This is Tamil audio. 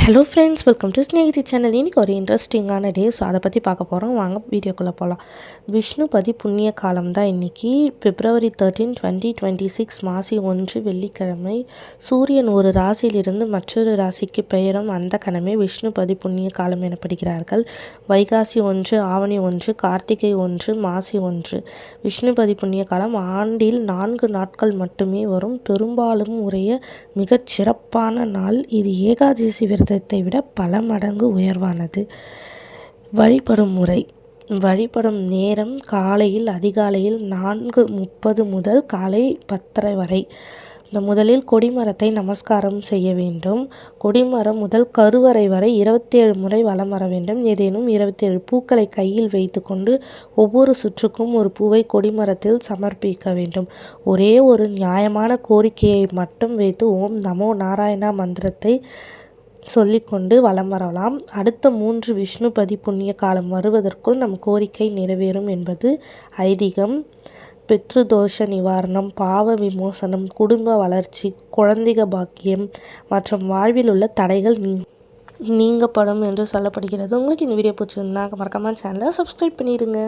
Hello friends, welcome to Snehithi channel. இன்றைக்கி ஒரு இன்ட்ரெஸ்டிங்கான டே. ஸோ அதை பற்றி பார்க்க போகிறோம். வாங்க வீடியோக்குள்ளே போகலாம். விஷ்ணுபதி புண்ணிய காலம் தான் இன்றைக்கி. February 13, 2026 மாசி 1 வெள்ளிக்கிழமை. சூரியன் ஒரு ராசியிலிருந்து மற்றொரு ராசிக்கு பெயரும் அந்த கிழமை விஷ்ணுபதி புண்ணிய காலம் எனப்படுகிறார்கள். வைகாசி 1, ஆவணி 1, கார்த்திகை 1, மாசி 1. விஷ்ணுபதி புண்ணிய காலம் ஆண்டில் 4 நாட்கள் மட்டுமே வரும். பெரும்பாலும் உடைய மிகச் சிறப்பான நாள் இது. ஏகாதசி விரதத்தை விட பல மடங்கு உயர்வானது. வழிபடும் முறை. வழிபடும் நேரம் காலையில் அதிகாலையில் 4:30 முதல் காலை 10:30 வரை. முதலில் கொடிமரத்தை நமஸ்காரம் செய்ய வேண்டும். கொடிமரம் முதல் கருவறை வரை 27 முறை வலம் வர வேண்டும். ஏதேனும் 27 பூக்களை கையில் வைத்து கொண்டு ஒவ்வொரு சுற்றுக்கும் ஒரு பூவை கொடிமரத்தில் சமர்ப்பிக்க வேண்டும். ஒரே ஒரு நியாயமான கோரிக்கையை மட்டும் வைத்து ஓம் நமோ நாராயணா மந்திரத்தை சொல்லிக்கொண்டு வலம் வரலாம். அடுத்த 3 விஷ்ணுபதி புண்ணிய காலம் வருவதற்குள் நம் கோரிக்கை நிறைவேறும் என்பது ஐதீகம். பித்ருதோஷ நிவாரணம், பாவ விமோசனம், குடும்ப வளர்ச்சி, குழந்தைக பாக்கியம் மற்றும் வாழ்வில் உள்ள தடைகள் நீங்கப்படும் என்று சொல்லப்படுகிறது. உங்களுக்கு இந்த வீடியோ பிடிச்சிருந்தா மறக்காம சேனலை சப்ஸ்கிரைப் பண்ணிடுங்க.